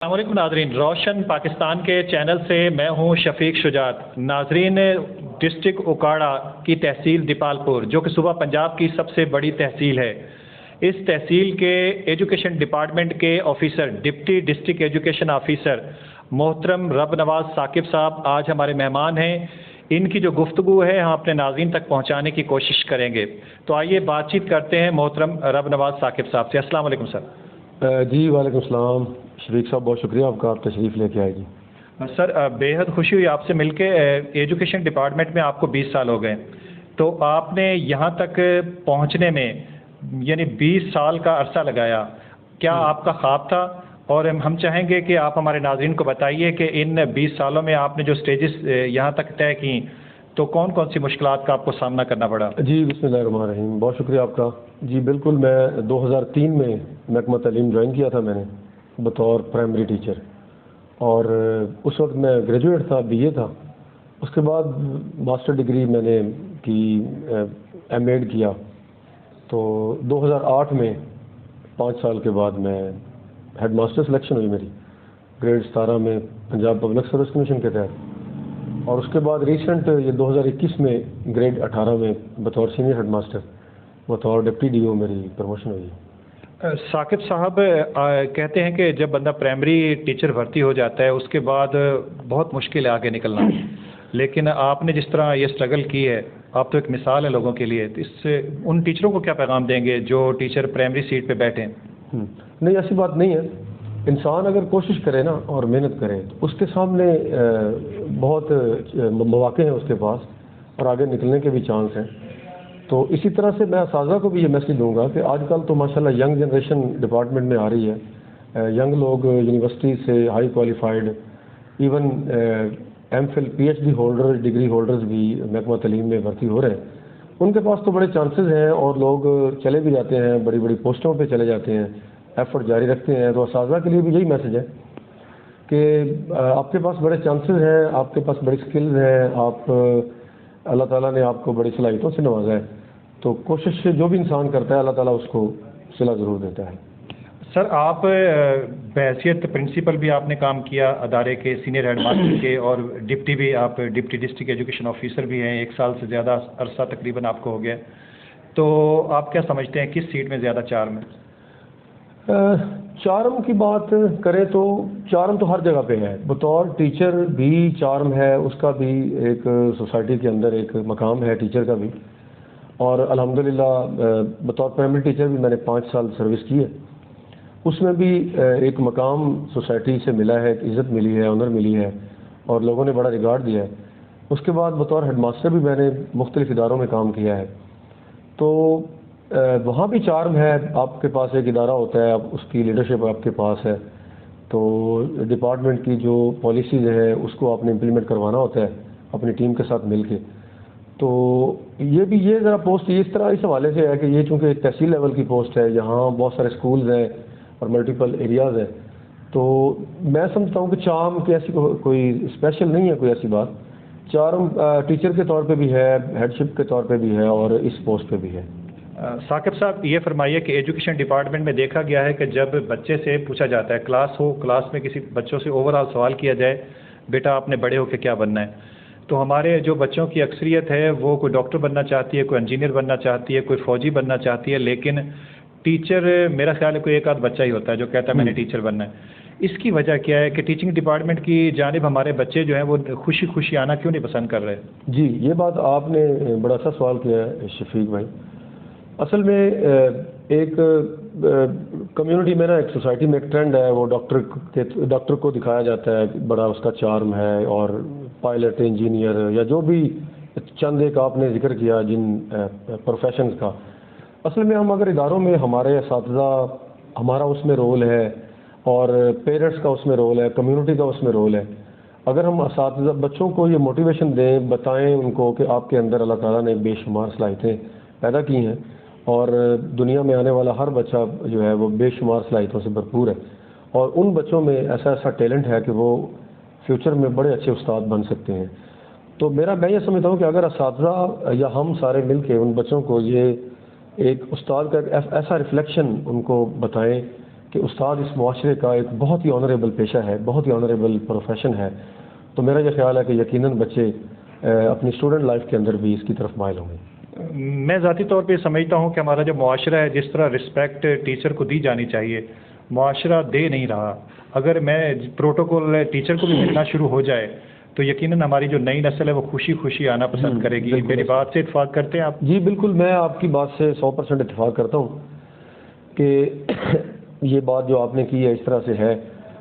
السلام علیکم ناظرین، روشن پاکستان کے چینل سے میں ہوں شفیق شجاعت۔ ناظرین، ڈسٹرکٹ اوکاڑا کی تحصیل دیپال پور جو کہ صوبہ پنجاب کی سب سے بڑی تحصیل ہے، اس تحصیل کے ایجوکیشن ڈپارٹمنٹ کے officer deputy district education officer محترم رب نواز ثاقب صاحب آج ہمارے مہمان ہیں۔ ان کی جو گفتگو ہے ہم اپنے ناظرین تک پہنچانے کی کوشش کریں گے، تو آئیے بات چیت کرتے ہیں محترم رب نواز ثاقب صاحب سے۔ السلام علیکم سر۔ جی وعلیکم السلام شفیق صاحب، بہت شکریہ آپ کا، آپ تشریف لے کے آئے جی۔ سر بے حد خوشی ہوئی آپ سے مل کے۔ ایجوکیشن ڈپارٹمنٹ میں آپ کو 20 سال ہو گئے، تو آپ نے یہاں تک پہنچنے میں یعنی 20 سال کا عرصہ لگایا، کیا آپ کا خواب تھا؟ اور ہم چاہیں گے کہ آپ ہمارے ناظرین کو بتائیے کہ ان 20 سالوں میں آپ نے جو سٹیجز یہاں تک طے کی تو کون کون سی مشکلات کا آپ کو سامنا کرنا پڑا؟ جی بسم اللہ الرحمن الرحیم، بہت شکریہ آپ کا۔ جی بالکل، میں 2003 میں محکمہ تعلیم جوائن کیا تھا میں نے بطور پرائمری ٹیچر، اور اس وقت میں گریجویٹ تھا، بی اے تھا۔ اس کے بعد ماسٹر ڈگری میں نے کی، ایم ایڈ کیا، تو 2008 میں 5 سال کے بعد میں ہیڈ ماسٹر سلیکشن ہوئی میری گریڈ 17 میں پنجاب پبلک سروس کمیشن کے تحت، اور اس کے بعد ریسنٹ یہ 2021 میں گریڈ 18 میں بطور سینئر ہیڈ ماسٹر بطور ڈپٹی ڈی او میری پروموشن ہوئی۔ ثاقب صاحب کہتے ہیں کہ جب بندہ پرائمری ٹیچر بھرتی ہو جاتا ہے اس کے بعد بہت مشکل ہے آگے نکلنا، لیکن آپ نے جس طرح یہ اسٹرگل کی ہے، آپ تو ایک مثال ہے لوگوں کے لیے، تو اس سے ان ٹیچروں کو کیا پیغام دیں گے جو ٹیچر پرائمری سیٹ پہ بیٹھے ہیں؟ نہیں، ایسی بات نہیں ہے۔ انسان اگر کوشش کرے نا اور محنت کرے تو اس کے سامنے بہت مواقع ہیں اس کے پاس، اور آگے نکلنے کے بھی چانس ہیں۔ تو اسی طرح سے میں اساتذہ کو بھی یہ میسج دوں گا کہ آج کل تو ماشاءاللہ ینگ جنریشن ڈپارٹمنٹ میں آ رہی ہے، ینگ لوگ یونیورسٹی سے high qualified, even M Phil P H D holder, degree holders بھی محکمہ تعلیم میں بھرتی ہو رہے ہیں۔ ان کے پاس تو بڑے چانسز ہیں، اور لوگ چلے بھی جاتے ہیں، بڑی بڑی پوسٹوں پہ چلے جاتے ہیں، ایفرٹ جاری رکھتے ہیں۔ تو اساتذہ کے لیے بھی یہی میسج ہے کہ آپ کے پاس بڑے چانسز ہیں، آپ کے پاس بڑی سکلز ہیں، آپ اللہ تعالیٰ نے آپ کو بڑی صلاحیتوں سے نوازا ہے، تو کوشش جو بھی انسان کرتا ہے اللہ تعالیٰ اس کو صلہ ضرور دیتا ہے۔ سر آپ بحیثیت پرنسپل بھی آپ نے کام کیا ادارے کے، سینئر ہیڈ ماسٹر کے، اور ڈپٹی بھی، آپ ڈپٹی ڈسٹرکٹ ایجوکیشن آفیسر بھی ہیں، 1 سال سے زیادہ عرصہ تقریباً آپ کو ہو گیا، تو آپ کیا سمجھتے ہیں کس سیٹ میں زیادہ چارم ہے؟ چارم کی بات کریں تو چارم تو ہر جگہ پہ ہے، بطور ٹیچر بھی چارم ہے، اس کا بھی ایک سوسائٹی کے اندر ایک مقام ہے ٹیچر کا بھی، اور الحمدللہ بطور پرائمری ٹیچر بھی میں نے 5 سال سروس کی ہے، اس میں بھی ایک مقام سوسائٹی سے ملا ہے، ایک عزت ملی ہے، آنر ملی ہے، اور لوگوں نے بڑا ریگارڈ دیا ہے۔ اس کے بعد بطور ہیڈ ماسٹر بھی میں نے مختلف اداروں میں کام کیا ہے، تو وہاں بھی چارم ہے۔ آپ کے پاس ایک ادارہ ہوتا ہے، اس کی لیڈرشپ آپ کے پاس ہے، تو ڈپارٹمنٹ کی جو پالیسیز ہیں اس کو آپ نے امپلیمنٹ کروانا ہوتا ہے اپنی ٹیم کے ساتھ مل کے۔ تو یہ ذرا پوسٹ اس طرح اس حوالے سے ہے کہ یہ چونکہ ایک تحصیل لیول کی پوسٹ ہے، یہاں بہت سارے اسکولز ہیں اور ملٹیپل ایریاز ہیں، تو میں سمجھتا ہوں کہ چارم کی ایسی کوئی اسپیشل نہیں ہے، کوئی ایسی بات۔ چارم ٹیچر کے طور پہ بھی ہے، ہیڈشپ کے طور پہ بھی ہے، اور اس پوسٹ پہ بھی ہے۔ ثاقب صاحب یہ فرمائیے کہ ایجوکیشن ڈپارٹمنٹ میں دیکھا گیا ہے کہ جب بچے سے پوچھا جاتا ہے، کلاس میں کسی بچوں سے اوور آل سوال کیا جائے بیٹا آپ نے بڑے ہو کے کیا بننا ہے، تو ہمارے جو بچوں کی اکثریت ہے وہ کوئی ڈاکٹر بننا چاہتی ہے، کوئی انجینئر بننا چاہتی ہے، کوئی فوجی بننا چاہتی ہے، لیکن ٹیچر میرا خیال ہے کوئی ایک آدھ بچہ ہی ہوتا ہے جو کہتا ہے میں نے ٹیچر بننا ہے۔ اس کی وجہ کیا ہے کہ ٹیچنگ ڈپارٹمنٹ کی جانب ہمارے بچے جو ہیں وہ خوشی آنا کیوں نہیں پسند کر رہے؟ جی یہ بات آپ نے بڑا اچھا سوال کیا ہے شفیق بھائی۔ اصل میں ایک کمیونٹی میں نا، ایک سوسائٹی میں ایک ٹرینڈ ہے، وہ ڈاکٹر کو دکھایا جاتا ہے بڑا اس کا چارم ہے، اور پائلٹ، انجینئر، یا جو بھی چند ایک آپ نے ذکر کیا جن پروفیشنز کا، اصل میں ہم اگر اداروں میں ہمارے اساتذہ، ہمارا اس میں رول ہے، اور پیرنٹس کا اس میں رول ہے، کمیونٹی کا اس میں رول ہے، اگر ہم اساتذہ بچوں کو یہ موٹیویشن دیں، بتائیں ان کو کہ آپ کے اندر اللہ تعالیٰ نے بے شمار صلاحیتیں پیدا کی ہیں، اور دنیا میں آنے والا ہر بچہ جو ہے وہ بے شمار صلاحیتوں سے بھرپور ہے، اور ان بچوں میں ایسا ٹیلنٹ ہے کہ وہ فیوچر میں بڑے اچھے استاد بن سکتے ہیں، تو میں یہ سمجھتا ہوں کہ اگر اساتذہ یا ہم سارے مل کے ان بچوں کو یہ ایک استاد کا ایسا ریفلیکشن ان کو بتائیں کہ استاد اس معاشرے کا ایک بہت ہی آنریبل پیشہ ہے، بہت ہی آنریبل پروفیشن ہے، تو میرا یہ خیال ہے کہ یقیناً بچے اپنی اسٹوڈنٹ لائف کے اندر بھی اس کی طرف مائل ہوں گے۔ میں ذاتی طور پہ سمجھتا ہوں کہ ہمارا جو معاشرہ ہے، جس طرح رسپیکٹ ٹیچر کو دی جانی چاہیے، معاشرہ دے نہیں رہا۔ اگر میں پروٹوکول ٹیچر کو بھی ملنا شروع ہو جائے تو یقیناً ہماری جو نئی نسل ہے وہ خوشی خوشی آنا پسند کرے گی۔ میری بات سے اتفاق کرتے ہیں آپ؟ جی بالکل، میں آپ کی بات سے 100% اتفاق کرتا ہوں کہ یہ بات جو آپ نے کی ہے اس طرح سے ہے،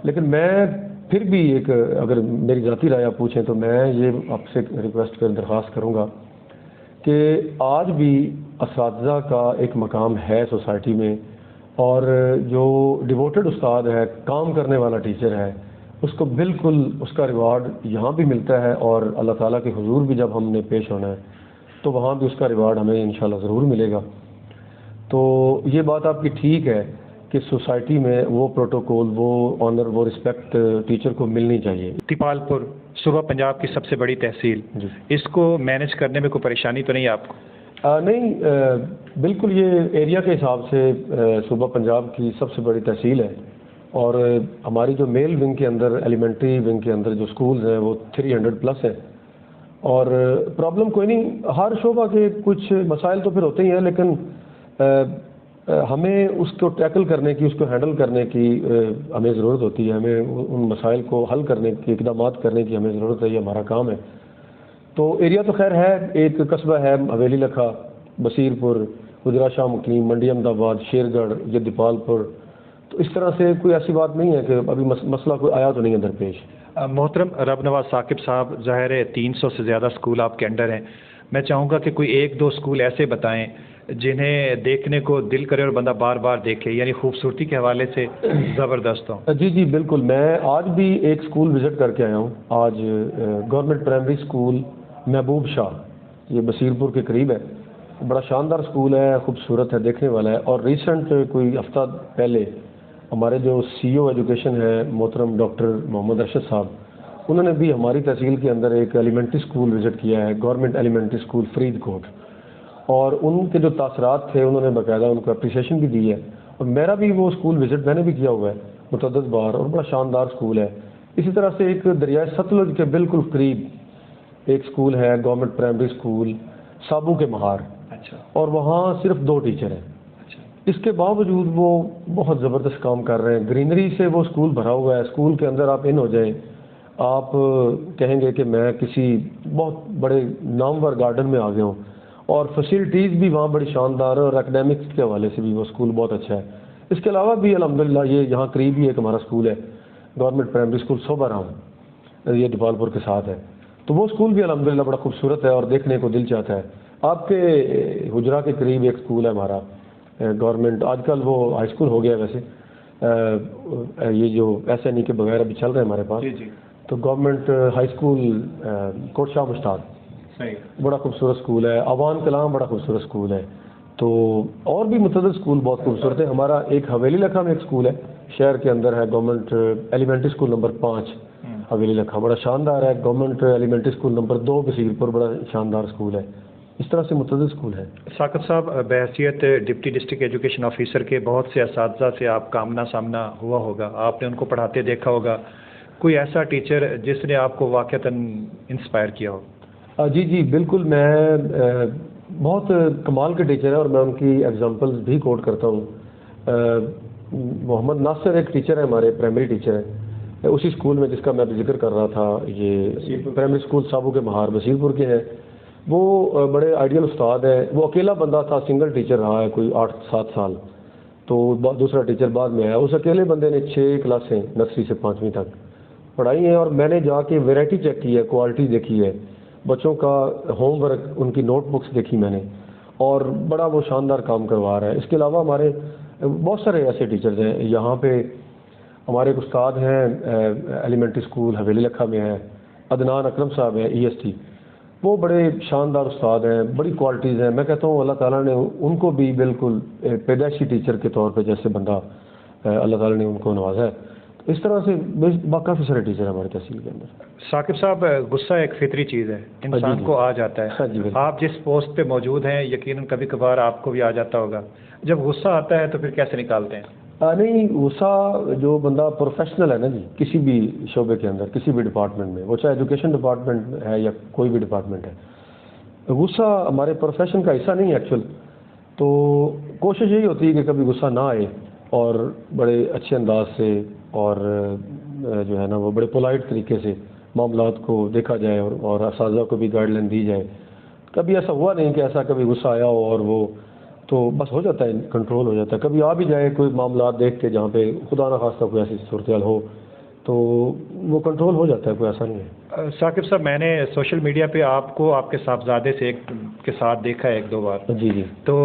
لیکن میں پھر بھی ایک، اگر میری ذاتی رائے آپ پوچھیں تو میں یہ آپ سے ریکویسٹ درخواست کروں گا کہ آج بھی اساتذہ کا ایک مقام ہے سوسائٹی میں، اور جو ڈیووٹڈ استاد ہے، کام کرنے والا ٹیچر ہے، اس کو بالکل اس کا ریوارڈ یہاں بھی ملتا ہے، اور اللہ تعالیٰ کے حضور بھی جب ہم نے پیش ہونا ہے تو وہاں بھی اس کا ریوارڈ ہمیں انشاءاللہ ضرور ملے گا۔ تو یہ بات آپ کی ٹھیک ہے کہ سوسائٹی میں وہ پروٹوکول، وہ آنر، وہ رسپیکٹ ٹیچر کو ملنی چاہیے۔ دیپال پور صوبہ پنجاب کی سب سے بڑی تحصیل، جی، اس کو مینیج کرنے میں کوئی پریشانی تو نہیں ہے آپ کو؟ نہیں، بالکل یہ ایریا کے حساب سے صوبہ پنجاب کی سب سے بڑی تحصیل ہے، اور ہماری جو میل ونگ کے اندر، ایلیمنٹری ونگ کے اندر جو سکولز ہیں وہ 300+ ہیں، اور پرابلم کوئی نہیں۔ ہر شعبہ کے کچھ مسائل تو پھر ہوتے ہی ہیں، لیکن ہمیں اس کو ٹیکل کرنے کی، اس کو ہینڈل کرنے کی ہمیں ضرورت ہوتی ہے، ہمیں ان مسائل کو حل کرنے کی، اقدامات کرنے کی ہمیں ضرورت ہے، یہ ہمارا کام ہے۔ تو ایریا تو خیر ہے، ایک قصبہ ہے حویلی لکھا، بصیر پور، گجرا شاہ مقیم، منڈی احمد آباد، شیر گڑھ، یہ دیپال پور، تو اس طرح سے کوئی ایسی بات نہیں ہے کہ ابھی مسئلہ کوئی آیا تو نہیں ہے درپیش۔ محترم رب نواز ثاقب صاحب، ظاہر ہے 300 سے زیادہ سکول آپ کے انڈر ہیں، میں چاہوں گا کہ کوئی 1-2 سکول ایسے بتائیں جنہیں دیکھنے کو دل کرے اور بندہ بار بار دیکھے، یعنی خوبصورتی کے حوالے سے زبردست ہوں۔ جی بالکل، میں آج بھی ایک سکول وزٹ کر کے آیا ہوں، آج گورنمنٹ پرائمری سکول محبوب شاہ، یہ بصیر پور کے قریب ہے، بڑا شاندار سکول ہے، خوبصورت ہے، دیکھنے والا ہے۔ اور ریسنٹ کوئی ہفتہ پہلے ہمارے جو CEO ایجوکیشن ہے محترم ڈاکٹر محمد ارشد صاحب، انہوں نے بھی ہماری تحصیل کے اندر ایک ایلیمنٹری سکول وزٹ کیا ہے، گورنمنٹ ایلیمنٹری سکول فرید کوٹ، اور ان کے جو تاثرات تھے انہوں نے باقاعدہ ان کو اپریشیشن بھی دی ہے، اور میرا بھی وہ سکول وزٹ میں نے بھی کیا ہوا ہے متعدد بار، اور بڑا شاندار سکول ہے۔ اسی طرح سے ایک دریائے ستلج کے بالکل قریب ایک سکول ہے، گورنمنٹ پرائمری سکول سابو کے مہار، اچھا، اور وہاں صرف 2 ٹیچر ہیں۔ اس کے باوجود وہ بہت زبردست کام کر رہے ہیں، گرینری سے وہ سکول بھرا ہوا ہے، سکول کے اندر آپ ان ہو جائیں، آپ کہیں گے کہ میں کسی بہت بڑے نامور گارڈن میں آ گیا ہوں، اور فیسلٹیز بھی وہاں بڑی شاندار ہے، اور اکیڈیمکس کے حوالے سے بھی وہ سکول بہت اچھا ہے۔ اس کے علاوہ بھی الحمدللہ یہ یہاں قریب ہی ایک ہمارا سکول ہے، گورنمنٹ پرائمری سکول صوبہ رام، یہ دیپال پور کے ساتھ ہے، تو وہ سکول بھی الحمدللہ بڑا خوبصورت ہے اور دیکھنے کو دل چاہتا ہے۔ آپ کے حجرا کے قریب ایک سکول ہے ہمارا گورنمنٹ، آج کل وہ ہائی اسکول ہو گیا ہے ویسے، یہ جو SNE کے بغیر ابھی چل رہے ہیں ہمارے پاس، جی، تو گورنمنٹ ہائی اسکول کوٹ شاہ مشتاق، صحیح، بڑا خوبصورت سکول ہے۔ عوان کلام بڑا خوبصورت سکول ہے، تو اور بھی متعدد سکول بہت خوبصورت ہے۔ ہمارا ایک حویلی لکھا میں ایک سکول ہے، شہر کے اندر ہے، گورنمنٹ ایلیمنٹری سکول نمبر 5 حویلی لکھا، بڑا شاندار ہے۔ گورنمنٹ ایلیمنٹری سکول نمبر 2 بصیر پور، بڑا شاندار سکول ہے۔ اس طرح سے متعدد سکول ہے۔ ثاقب صاحب، بحیثیت ڈپٹی ڈسٹرکٹ ایجوکیشن آفیسر کے بہت سے اساتذہ سے آپ کا آمنا سامنا ہوا ہوگا، آپ نے ان کو پڑھاتے دیکھا ہوگا، کوئی ایسا ٹیچر جس نے آپ کو واقعتاً انسپائر کیا ہو؟ جی بالکل، میں بہت کمال کے ٹیچر ہیں اور میں ان کی ایگزامپلز بھی کوٹ کرتا ہوں۔ محمد ناصر ایک ٹیچر ہے، ہمارے پرائمری ٹیچر ہیں اسی اسکول میں جس کا میں ذکر کر رہا تھا، یہ پرائمری اسکول سابو کے مہار بصیر پور کے ہیں۔ وہ بڑے آئیڈیل استاد ہیں، وہ اکیلا بندہ تھا، سنگل ٹیچر رہا ہے کوئی 8-7 سال، تو دوسرا ٹیچر بعد میں آیا۔ اس اکیلے بندے نے 6 کلاسیں نرسری سے 5ویں تک پڑھائی ہیں، اور میں نے جا کے ویرائٹی چیک کی ہے، کوالٹی دیکھی ہے، بچوں کا ہوم ورک، ان کی نوٹ بکس دیکھی میں نے، اور بڑا وہ شاندار کام کروا رہا ہے۔ اس کے علاوہ ہمارے بہت سارے ایسے ٹیچرز ہیں یہاں پہ۔ ہمارے ایک استاد ہیں ایلیمنٹری اسکول حویلی لکھا میں ہے، عدنان اکرم صاحب ہیں EST، وہ بڑے شاندار استاد ہیں، بڑی کوالٹیز ہیں۔ میں کہتا ہوں اللہ تعالیٰ نے ان کو بھی بالکل پیدائشی ٹیچر کے طور پہ جیسے بندہ اللہ تعالیٰ نے ان کو نوازا ہے، اس طرح سے کافی سارے ٹیچر ہیں ہماری تحصیل کے اندر۔ ثاقب صاحب، غصہ ایک فطری چیز ہے، انسان کو آ جاتا ہے۔ جی آپ جس پوسٹ پہ موجود ہیں یقیناً کبھی کبھار آپ کو بھی آ جاتا ہوگا، جب غصہ آتا ہے تو پھر کیسے نکالتے ہیں؟ نہیں، غصہ جو بندہ پروفیشنل ہے نا جی، کسی بھی شعبے کے اندر، کسی بھی ڈپارٹمنٹ میں، وہ چاہے ایجوکیشن ڈپارٹمنٹ ہے یا کوئی بھی ڈپارٹمنٹ ہے، غصہ ہمارے پروفیشن کا حصہ نہیں ہے ایکچوئل. تو کوشش یہی ہوتی ہے کہ کبھی غصہ نہ آئے اور بڑے اچھے انداز سے اور جو ہے نا وہ بڑے پولائٹ طریقے سے معاملات کو دیکھا جائے اور اساتذہ کو بھی گائیڈ لائن دی جائے. کبھی ایسا ہوا نہیں کہ ایسا کبھی غصہ آیا ہو اور وہ تو بس ہو جاتا ہے، کنٹرول ہو جاتا ہے. کبھی آ بھی جائے کوئی معاملات دیکھ کے جہاں پہ خدا نخواستہ کوئی ایسی صورتحال ہو تو وہ کنٹرول ہو جاتا ہے، کوئی ایسا نہیں ہے. ثاقب صاحب، میں نے سوشل میڈیا پہ آپ کو آپ کے صاحبزادے سے کے ساتھ دیکھا ہے ایک دو بار. جی جی. تو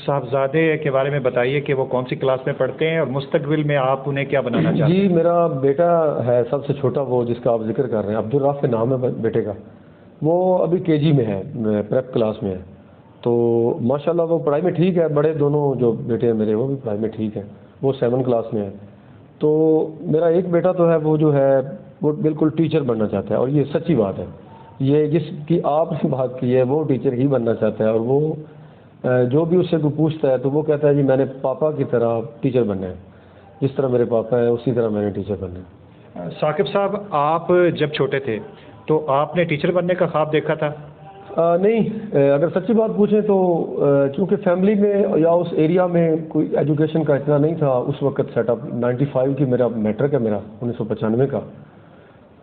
صاحبزادے کے بارے میں بتائیے کہ وہ کون سی کلاس میں پڑھتے ہیں اور مستقبل میں آپ انہیں کیا بنانا چاہتے ہیں؟ جی، میرا بیٹا ہے سب سے چھوٹا، وہ جس کا آپ ذکر کر رہے ہیں، عبدالرافع نام ہے بیٹے کا. وہ ابھی KG میں ہے، پریپ کلاس میں ہے. تو ماشاءاللہ وہ پڑھائی میں ٹھیک ہے. بڑے دونوں جو بیٹے ہیں میرے وہ بھی پڑھائی میں ٹھیک ہے. وہ 7 کلاس میں ہے. تو میرا ایک بیٹا تو ہے وہ جو ہے وہ بالکل ٹیچر بننا چاہتا ہے، اور یہ سچی بات ہے. یہ جس کی آپ نے بات کی ہے وہ ٹیچر ہی بننا چاہتا ہے. اور وہ جو بھی اس سے کوئی پوچھتا ہے تو وہ کہتا ہے جی میں نے پاپا کی طرح ٹیچر بننا ہے، جس طرح میرے پاپا ہیں اسی طرح میں نے ٹیچر بننا ہے. ثاقب صاحب، آپ جب چھوٹے تھے تو آپ نے ٹیچر بننے کا خواب دیکھا تھا؟ نہیں، اگر سچی بات پوچھیں تو چونکہ فیملی میں یا اس ایریا میں کوئی ایجوکیشن کا اتنا نہیں تھا اس وقت سیٹ اپ. 95 کی میرا میٹرک ہے، میرا 1995 کا.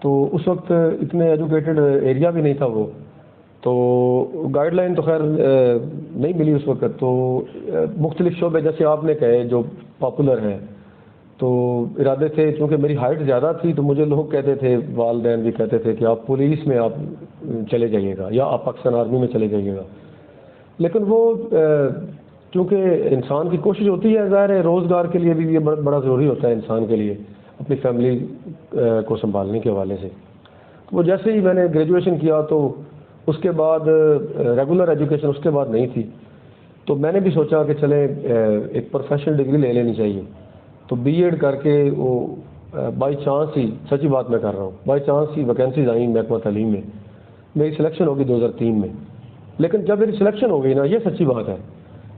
تو اس وقت اتنے ایجوکیٹڈ ایریا بھی نہیں تھا وہ. تو گائیڈ لائن تو خیر نہیں ملی اس وقت. تو مختلف شعبے جیسے آپ نے کہے جو پاپولر ہیں، تو ارادے تھے. چونکہ میری ہائٹ زیادہ تھی تو مجھے لوگ کہتے تھے، والدین بھی کہتے تھے کہ آپ پولیس میں آپ چلے جائیے گا یا آپ پاکستان آرمی میں چلے جائیے گا. لیکن وہ چونکہ انسان کی کوشش ہوتی ہے، ظاہر ہے روزگار کے لیے بھی یہ بڑا ضروری ہوتا ہے انسان کے لیے اپنی فیملی کو سنبھالنے کے حوالے سے. وہ جیسے ہی میں نے گریجویشن کیا تو اس کے بعد ریگولر ایجوکیشن اس کے بعد نہیں تھی. تو میں نے بھی سوچا کہ چلیں ایک پروفیشنل ڈگری لے لینی چاہیے. تو BEd کر کے وہ بائی چانس ہی، سچی بات میں کر رہا ہوں، بائی چانس ہی ویکینسیز آئیں محکمہ تعلیم میں. میری سلیکشن ہوگی 2003 میں. لیکن جب میری سلیکشن ہو گئی نا، یہ سچی بات ہے،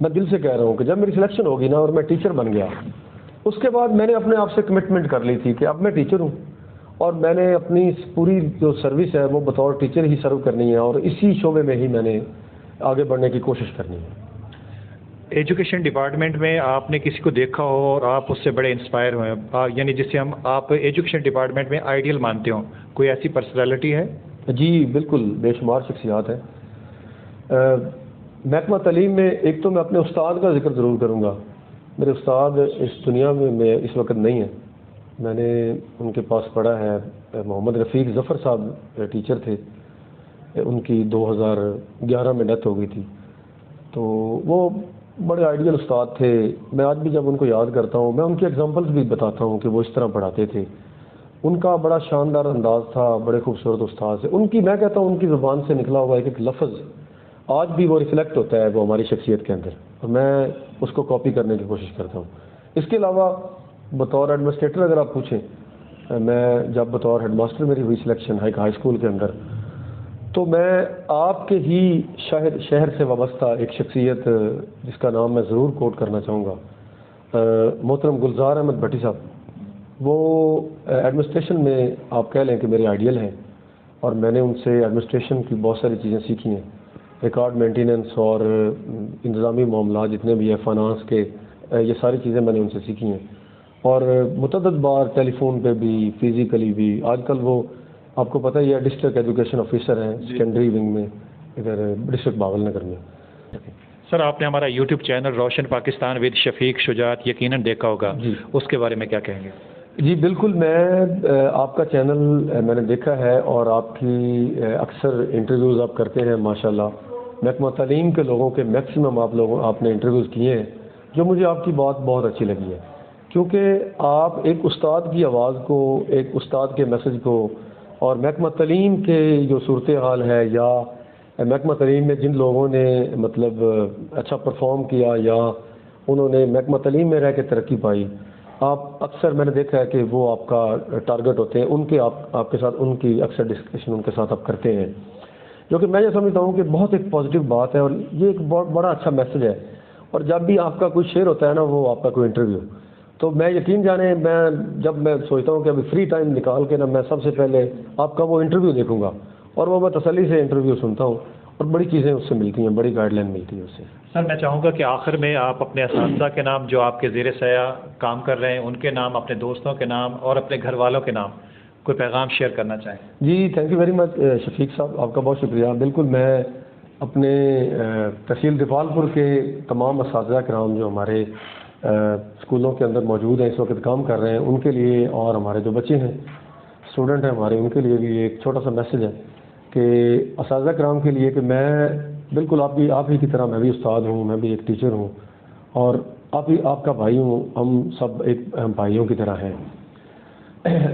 میں دل سے کہہ رہا ہوں کہ جب میری سلیکشن ہوگی نا اور میں ٹیچر بن گیا، اس کے بعد میں نے اپنے آپ سے کمٹمنٹ کر لی تھی کہ اب میں ٹیچر ہوں اور میں نے اپنی پوری جو سروس ہے وہ بطور ٹیچر ہی سرو کرنی ہے اور اسی شعبے میں ہی میں نے آگے بڑھنے کی کوشش کرنی ہے. ایجوکیشن ڈپارٹمنٹ میں آپ نے کسی کو دیکھا ہو اور آپ اس سے بڑے انسپائر ہوئے، یعنی جسے آپ ایجوکیشن ڈپارٹمنٹ میں آئیڈیل مانتے ہوں، کوئی ایسی پرسنالٹی ہے؟ جی بالکل، بے شمار شخصیات ہیں. محکمہ تعلیم میں ایک تو میں اپنے استاد کا ذکر ضرور کروں گا. میرے استاد اس دنیا میں اس وقت نہیں ہیں. میں نے ان کے پاس پڑھا ہے. محمد رفیق ظفر صاحب ٹیچر تھے، ان کی 2011 میں ڈیتھ ہو گئی تھی. تو وہ بڑے آئیڈیل استاد تھے. میں آج بھی جب ان کو یاد کرتا ہوں میں ان کی ایگزامپلس بھی بتاتا ہوں کہ وہ اس طرح پڑھاتے تھے. ان کا بڑا شاندار انداز تھا، بڑے خوبصورت استاد سے. ان کی میں کہتا ہوں ان کی زبان سے نکلا ہوا ایک لفظ آج بھی وہ ریفلیکٹ ہوتا ہے وہ ہماری شخصیت کے اندر، اور میں اس کو کاپی کرنے کی کوشش کرتا ہوں. اس کے علاوہ بطور ایڈمنسٹریٹر اگر آپ پوچھیں، میں جب بطور ہیڈ ماسٹر میری ہوئی سلیکشن ہائی اسکول کے اندر، تو میں آپ کے ہی شہر سے وابستہ ایک شخصیت جس کا نام میں ضرور کوٹ کرنا چاہوں گا، محترم گلزار احمد بھٹی صاحب. وہ ایڈمنسٹریشن میں آپ کہہ لیں کہ میرے آئیڈیل ہیں، اور میں نے ان سے ایڈمنسٹریشن کی بہت ساری چیزیں سیکھی ہیں. ریکارڈ مینٹیننس اور انتظامی معاملات جتنے بھی ہیں، فائنانس کے، یہ ساری چیزیں میں نے ان سے سیکھی ہیں. اور متعدد بار ٹیلی فون پہ بھی، فزیکلی بھی. آج کل وہ آپ کو پتہ ہی ہے ڈسٹرکٹ ایجوکیشن آفیسر ہیں سیکنڈری ونگ میں ادھر ڈسٹرکٹ باول نگر میں. سر، آپ نے ہمارا یوٹیوب چینل روشن پاکستان ود شفیق شجاعت یقیناً دیکھا ہوگا. جی، اس کے بارے میں کیا کہیں گے؟ جی بالکل، میں آپ کا چینل میں نے دیکھا ہے اور آپ کی اکثر انٹرویوز آپ کرتے ہیں ماشاءاللہ. محکمہ تعلیم کے لوگوں کے میکسیمم آپ نے انٹرویوز کیے ہیں، جو مجھے آپ کی بات بہت اچھی لگی ہے. کیونکہ آپ ایک استاد کی آواز کو، ایک استاد کے میسج کو، اور محکمہ تعلیم کے جو صورتحال ہے یا محکمہ تعلیم میں جن لوگوں نے مطلب اچھا پرفارم کیا یا انہوں نے محکمہ تعلیم میں رہ کے ترقی پائی، آپ اکثر میں نے دیکھا ہے کہ وہ آپ کا ٹارگٹ ہوتے ہیں. ان کے آپ کے ساتھ ان کی اکثر ڈسکشن ان کے ساتھ آپ کرتے ہیں، جو کہ میں یہ سمجھتا ہوں کہ بہت ایک پازیٹیو بات ہے اور یہ ایک بہت بڑا اچھا میسج ہے. اور جب بھی آپ کا کوئی شیئر ہوتا ہے نا، وہ آپ کا کوئی انٹرویو، تو میں یقین جانے جب میں سوچتا ہوں کہ ابھی فری ٹائم نکال کے نا میں سب سے پہلے آپ کا وہ انٹرویو دیکھوں گا، اور وہ میں تسلی سے انٹرویو سنتا ہوں اور بڑی چیزیں اس سے ملتی ہیں، بڑی گائیڈ لائن ملتی ہے اس سے۔ سر میں چاہوں گا کہ آخر میں آپ اپنے اساتذہ کے نام جو آپ کے زیر سایہ کام کر رہے ہیں ان کے نام، اپنے دوستوں کے نام اور اپنے گھر والوں کے نام کوئی پیغام شیئر کرنا چاہیں۔ جی تھینک یو ویری مچ شفیق صاحب، آپ کا بہت شکریہ۔ بالکل میں اپنے تحصیل دیپال پور کے تمام اساتذہ کرام جو ہمارے اسکولوں کے اندر موجود ہیں، اس وقت کام کر رہے ہیں، ان کے لیے، اور ہمارے جو بچے ہیں، اسٹوڈنٹ ہیں ہمارے، ان کے لیے بھی ایک چھوٹا سا میسج ہے کہ اساتذہ کرام کے لیے کہ میں بالکل آپ ہی کی طرح میں بھی استاد ہوں، میں بھی ایک ٹیچر ہوں، اور آپ کا بھائی ہوں، ہم سب ایک بھائیوں کی طرح ہیں۔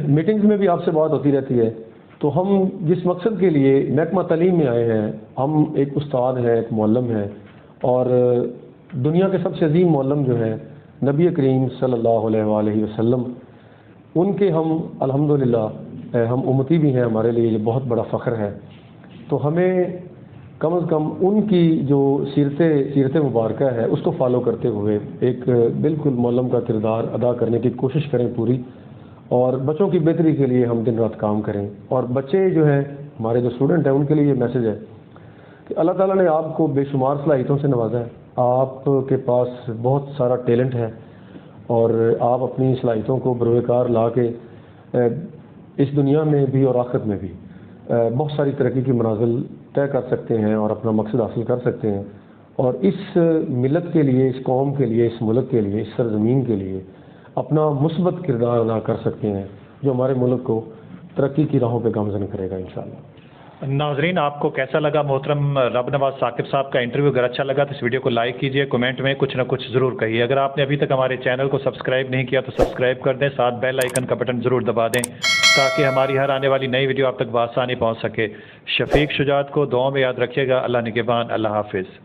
میٹنگز میں بھی آپ سے بات ہوتی رہتی ہے، تو ہم جس مقصد کے لیے محکمہ تعلیم میں آئے ہیں، ہم ایک استاد ہیں، ایک معلم ہیں، اور دنیا کے سب سے عظیم معلم جو ہیں نبی کریم صلی اللہ علیہ وآلہ وسلم، ان کے ہم الحمدللہ ہم امتی بھی ہیں، ہمارے لیے یہ بہت بڑا فخر ہے۔ تو ہمیں کم از کم ان کی جو سیرت مبارکہ ہے اس کو فالو کرتے ہوئے ایک بالکل معلم کا کردار ادا کرنے کی کوشش کریں پوری، اور بچوں کی بہتری کے لیے ہم دن رات کام کریں۔ اور بچے جو ہیں ہمارے جو اسٹوڈنٹ ہیں ان کے لیے یہ میسج ہے کہ اللہ تعالیٰ نے آپ کو بے شمار صلاحیتوں سے نوازا ہے، آپ کے پاس بہت سارا ٹیلنٹ ہے، اور آپ اپنی صلاحیتوں کو بروئے کار لا کے اس دنیا میں بھی اور آخرت میں بھی بہت ساری ترقی کی منازل طے کر سکتے ہیں اور اپنا مقصد حاصل کر سکتے ہیں، اور اس ملت کے لیے، اس قوم کے لیے، اس ملک کے لیے، اس سرزمین کے لیے اپنا مثبت کردار ادا کر سکتے ہیں، جو ہمارے ملک کو ترقی کی راہوں پہ گامزن کرے گا انشاءاللہ۔ ناظرین آپ کو کیسا لگا محترم رب نواز ثاقب صاحب کا انٹرویو؟ اگر اچھا لگا تو اس ویڈیو کو لائک کیجئے، کمنٹ میں کچھ نہ کچھ ضرور کہیے۔ اگر آپ نے ابھی تک ہمارے چینل کو سبسکرائب نہیں کیا تو سبسکرائب کر دیں، ساتھ بیل آئیکن کا بٹن ضرور دبا دیں تاکہ ہماری ہر آنے والی نئی ویڈیو آپ تک بآسانی پہنچ سکے۔ شفیق شجاعت کو دعاؤں میں یاد رکھیے گا۔ اللہ نگہبان، اللہ حافظ۔